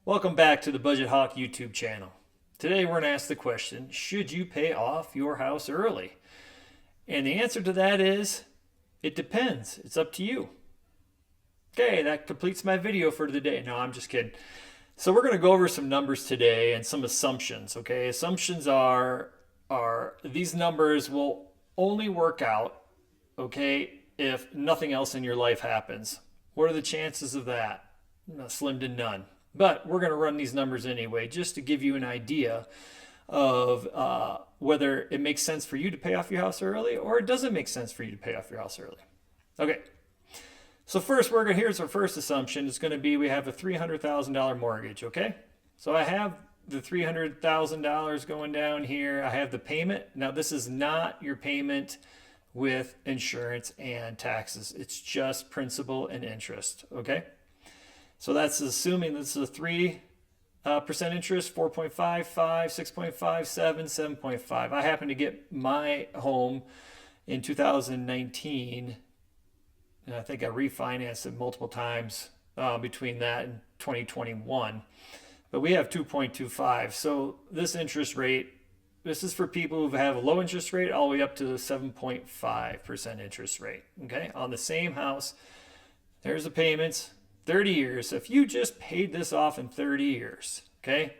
Welcome back to the Budget Hawk YouTube channel. Today we're going to ask the question, should you pay off your house early? And the answer to that is, it depends. It's up to you. Okay, that completes my video for today. No, I'm just kidding. So we're going to go over some numbers today and some assumptions, okay? Assumptions are these numbers will only work out, okay, if nothing else in your life happens. What are the chances of that? Slim to none. But we're going to run these numbers anyway, just to give you an idea of whether it makes sense for you to pay off your house early or it doesn't make sense for you to pay off your house early. Okay. So first, here's our first assumption. It's going to be we have a $300,000 mortgage, okay? So I have the $300,000 going down here. I have the payment. Now, this is not your payment with insurance and taxes. It's just principal and interest, okay? So that's assuming this is a 3% interest, 4.55, 6.57, 7.5. I happened to get my home in 2019, and I think I refinanced it multiple times between that and 2021. But we have 2.25. So this interest rate, this is for people who have a low interest rate all the way up to the 7.5% interest rate, okay? On the same house, there's the payments. 30 years. So if you just paid this off in 30 years, okay,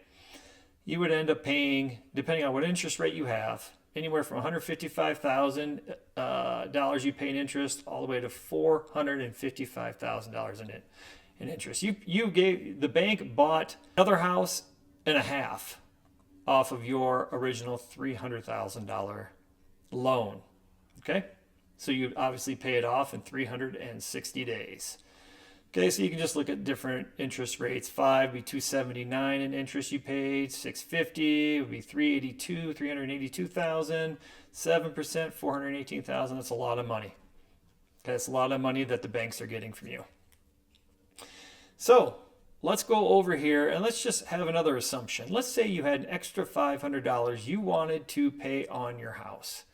you would end up paying, depending on what interest rate you have, anywhere from $155,000 you pay in interest all the way to $455,000 in interest. The bank bought another house and a half off of your original $300,000 loan, okay? So you obviously pay it off in 360 days. Okay, so you can just look at different interest rates. 5 would be 279 in interest you paid. 650 would be 382,000. 7%, 418,000. That's a lot of money. Okay, that's a lot of money that the banks are getting from you. So let's go over here and let's just have another assumption. Let's say you had an extra $500 you wanted to pay on your house.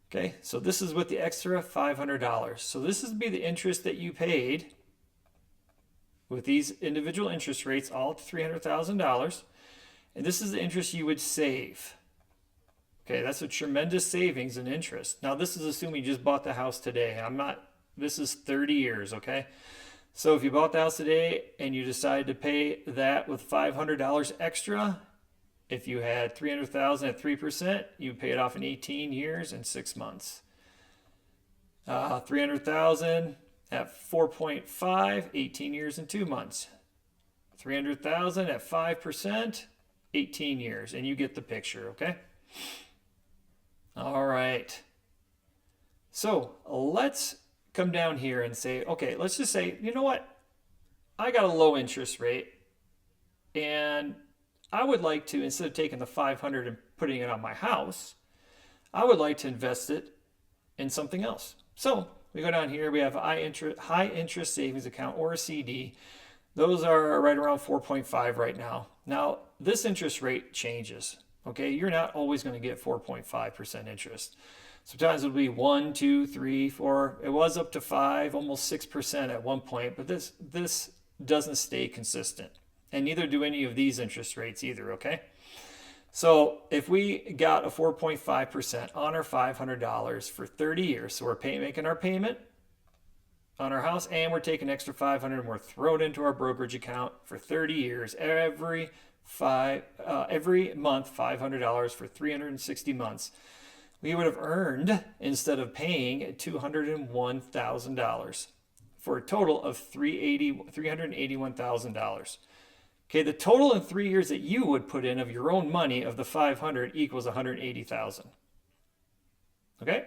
Okay, so this is with the extra $500. So this would be the interest that you paid with these individual interest rates, all at $300,000. And this is the interest you would save. Okay, that's a tremendous savings in interest. Now, this is assuming you just bought the house today. This is 30 years, okay? So if you bought the house today and you decided to pay that with $500 extra, if you had $300,000 at 3%, you pay it off in 18 years and 6 months. $300,000 at 4.5, 18 years and 2 months. 300,000 at 5%, 18 years. And you get the picture, okay? All right. So let's come down here and say, okay, let's just say, you know what? I got a low interest rate and I would like to, instead of taking the 500 and putting it on my house, I would like to invest it in something else. So we go down here, we have a high interest savings account or a CD. Those are right around 4.5 right now. Now, this interest rate changes, okay? You're not always going to get 4.5% interest. Sometimes it'll be 1, 2, 3, 4. It was up to 5, almost 6% at one point, but this doesn't stay consistent. And neither do any of these interest rates either, okay? So if we got a 4.5% on our $500 for 30 years, so we're making our payment on our house and we're taking extra $500 and we're throwing it into our brokerage account for 30 years, every month $500 for 360 months, we would have earned, instead of paying, $201,000 for a total of $381,000. Okay, the total in 3 years that you would put in of your own money of the 500 equals 180,000. Okay?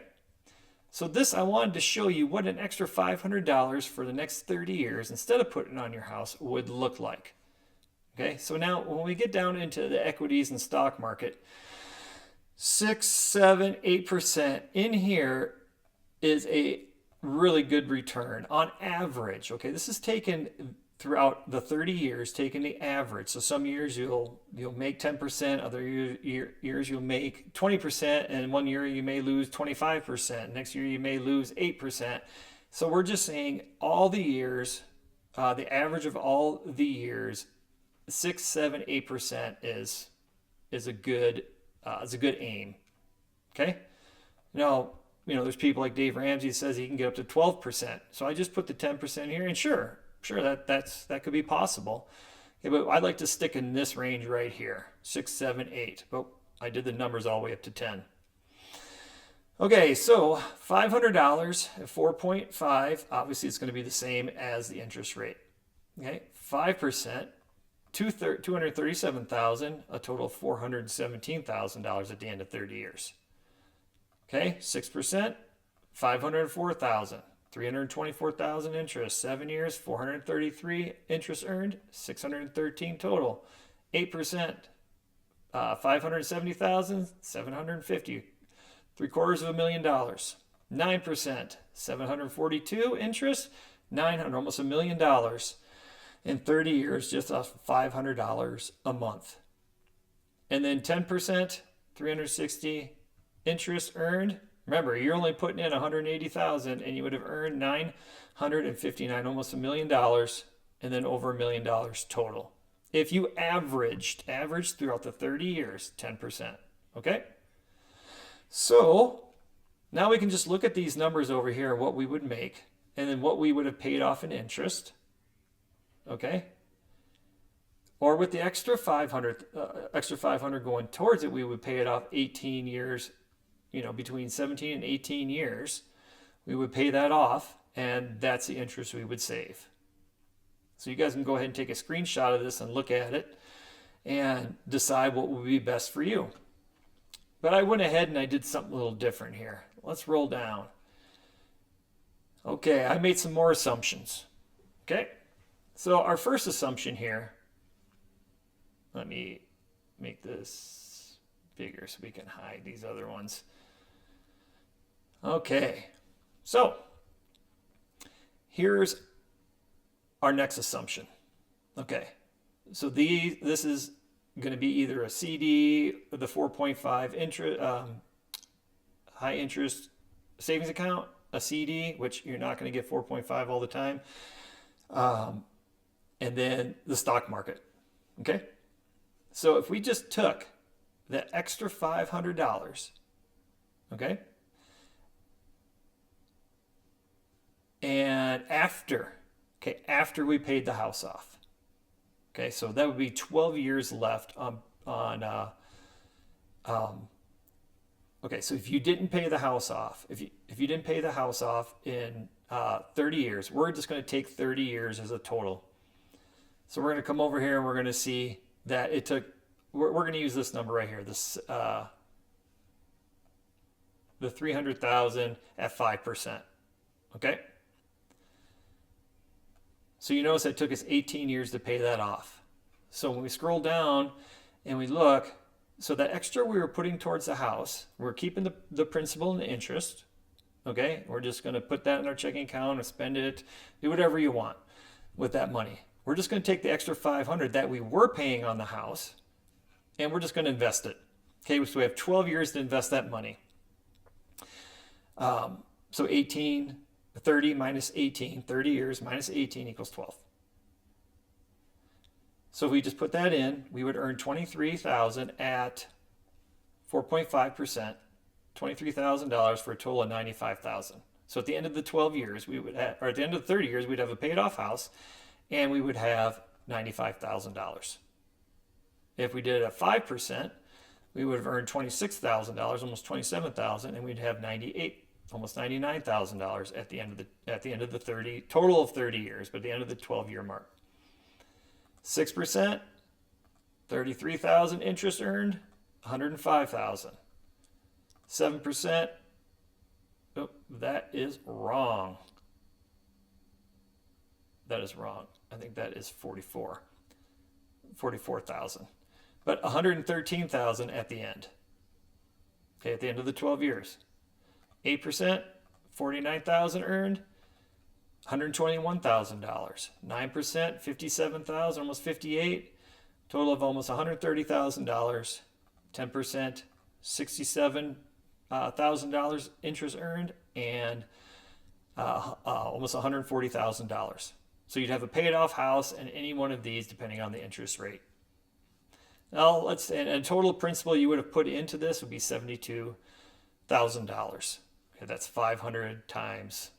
So this, I wanted to show you what an extra $500 for the next 30 years, instead of putting it on your house, would look like. Okay, so now when we get down into the equities and stock market, 6, 7, 8% in here is a really good return on average. Okay, this is taken throughout the 30 years, taking the average. So some years you'll make 10%, other years you'll make 20%, and one year you may lose 25%. Next year you may lose 8%. So we're just saying all the years, the average of all the years 6, 7, 8% is a good aim. Okay. Now, there's people like Dave Ramsey says he can get up to 12%. So I just put the 10% here, and sure, that could be possible. Okay, but I'd like to stick in this range right here, 6, 7, 8. But I did the numbers all the way up to 10. Okay, so $500 at 4.5, obviously it's going to be the same as the interest rate. Okay, 5%, $237,000, a total of $417,000 at the end of 30 years. Okay, 6%, $504,000, $324,000 interest, 7 years, $433 interest earned, $613 total. 8%, $570,000, $750, $750,000. 9%, $742 interest, $900, almost $1 million in 30 years, just off $500 a month. And then 10%, $360 interest earned. Remember, you're only putting in $180,000, and you would have earned $959, almost $1 million, and then over $1 million total. If you averaged throughout the 30 years, 10%. Okay? So now we can just look at these numbers over here, what we would make, and then what we would have paid off in interest. Okay? Or with the extra 500 going towards it, we would pay it off 18 years, between 17 and 18 years. We would pay that off, and that's the interest we would save. So you guys can go ahead and take a screenshot of this and look at it and decide what would be best for you. But I went ahead and I did something a little different here. Let's roll down. Okay, I made some more assumptions. Okay, so our first assumption here, let me make this bigger so we can hide these other ones. Okay, so here's our next assumption. Okay, so this is going to be either a CD, the 4.5 interest, high interest savings account, a CD, which you're not going to get 4.5 all the time, and then the stock market. Okay, so if we just took the extra $500, okay, and after we paid the house off. Okay, so that would be 12 years left okay, so if you didn't pay the house off, if you didn't pay the house off in 30 years, we're just going to take 30 years as a total. So we're going to come over here and we're going to see that it took, we're going to use this number right here, this the 300,000 at 5%. Okay? So you notice it took us 18 years to pay that off. So when we scroll down and we look, so that extra we were putting towards the house, we're keeping the principal and the interest. Okay? We're just going to put that in our checking account and spend it, do whatever you want with that money. We're just going to take the extra 500 that we were paying on the house and we're just going to invest it. Okay? So we have 12 years to invest that money. So 30 minus 18, 30 years minus 18 equals 12. So if we just put that in, we would earn $23,000 at 4.5%, $23,000 for a total of $95,000. So at the end of the 12 years, we would have, or at the end of the 30 years, we'd have a paid off house and we would have $95,000. If we did it at 5%, we would have earned $26,000, almost $27,000, and we'd have almost $99,000 at the end of the 30 total of 30 years, but at the end of the 12-year mark. 6%, $33,000 interest earned, $105,000. 7%, oh, that is wrong. That is wrong. I think that is 44,000. But $113,000 at the end. Okay, at the end of the 12 years. 8%, $49,000 earned, $121,000. 9%, $57,000, almost $58,000. Total of almost $130,000. 10%, $67,000 interest earned, and almost $140,000. So you'd have a paid off house and any one of these depending on the interest rate. Now and total principal you would have put into this would be $72,000. Okay, that's 500 times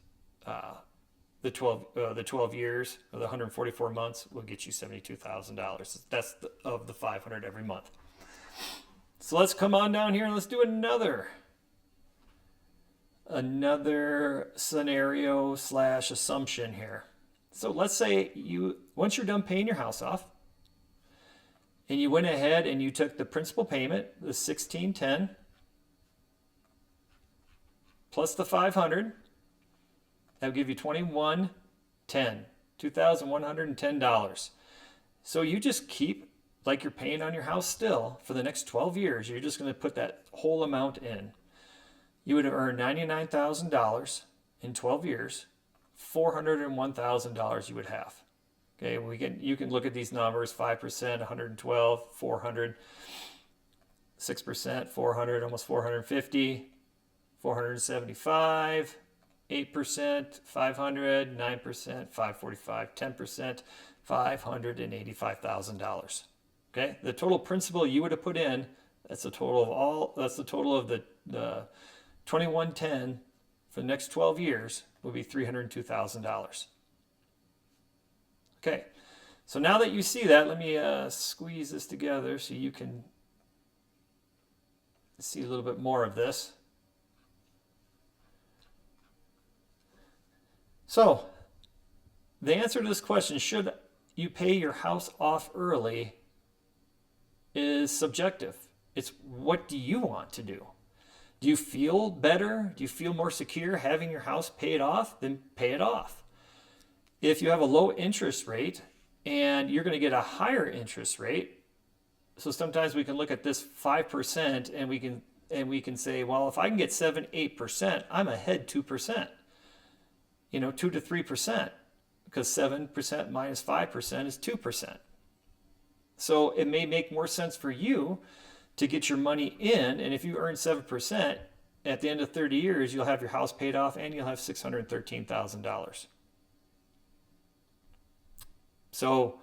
the 12 years, or the 144 months will get you $72,000. That's of the 500 every month. So let's come on down here and let's do another scenario / assumption here. So let's say once you're done paying your house off, and you went ahead and you took the principal payment, the $1,610, plus the 500, that would give you $2,110, $2,110. So you just keep, like you're paying on your house still, for the next 12 years, you're just going to put that whole amount in. You would have earned $99,000 in 12 years, $401,000 you would have. Okay, you can look at these numbers: 5%, 112, 400, 6%, 400, almost 450, 475, 8%, 500, 9%, 545, 10%, $585,000. Okay, the total principal you would have put in, that's the total of the 2110 for the next 12 years will be $302,000. Okay, so now that you see that, let me squeeze this together so you can see a little bit more of this. So, the answer to this question, should you pay your house off early, is subjective. It's what do you want to do? Do you feel better? Do you feel more secure having your house paid off? Then pay it off. If you have a low interest rate and you're going to get a higher interest rate, so sometimes we can look at this 5% and we can say, well, if I can get 7-8%, I'm ahead 2%. 2 to 3%, because 7% minus 5% is 2%. So it may make more sense for you to get your money in, and if you earn 7%, at the end of 30 years, you'll have your house paid off and you'll have $613,000. So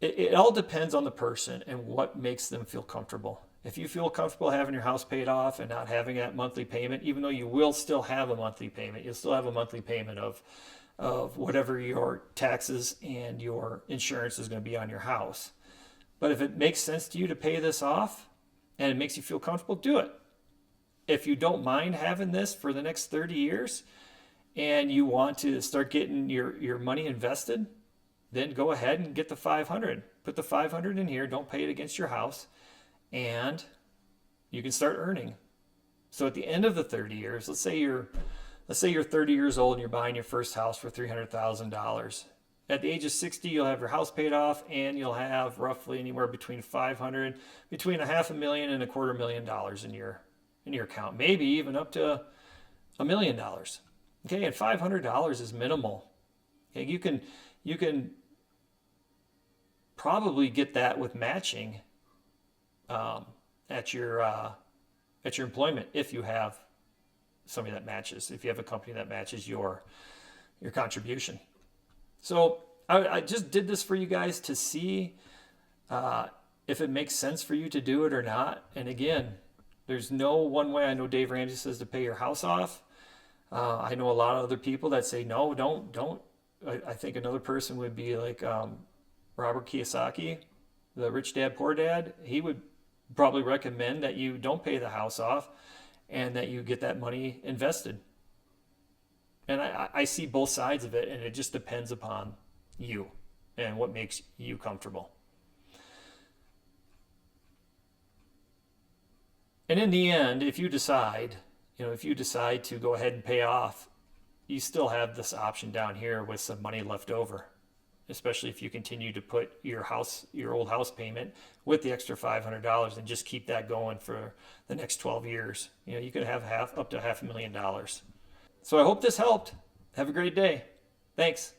it all depends on the person and what makes them feel comfortable. If you feel comfortable having your house paid off and not having that monthly payment, even though you will still have a monthly payment, you'll still have a monthly payment of whatever your taxes and your insurance is going to be on your house. But if it makes sense to you to pay this off and it makes you feel comfortable, do it. If you don't mind having this for the next 30 years and you want to start getting your money invested, then go ahead and get the 500. Put the 500 in here, don't pay it against your house, and you can start earning. So at the end of the 30 years, let's say you're 30 years old and you're buying your first house for $300,000. At the age of 60, you'll have your house paid off and you'll have roughly anywhere between $500,000 and $250,000 in your account, maybe even up to $1 million. Okay, and $500 is minimal. Okay, you can probably get that with matching at your employment if you have somebody that matches, if you have a company that matches your contribution. So I just did this for you guys to see if it makes sense for you to do it or not. And again, there's no one way. I know Dave Ramsey says to pay your house off. I know a lot of other people that say, no, don't. I think another person would be like Robert Kiyosaki, the Rich Dad, Poor Dad. He would probably recommend that you don't pay the house off and that you get that money invested. And I see both sides of it, and it just depends upon you and what makes you comfortable. And in the end, if you decide to go ahead and pay off, you still have this option down here with some money left over, especially if you continue to put your old house payment with the extra $500 and just keep that going for the next 12 years. You could have up to $500,000. So I hope this helped. Have a great day. Thanks.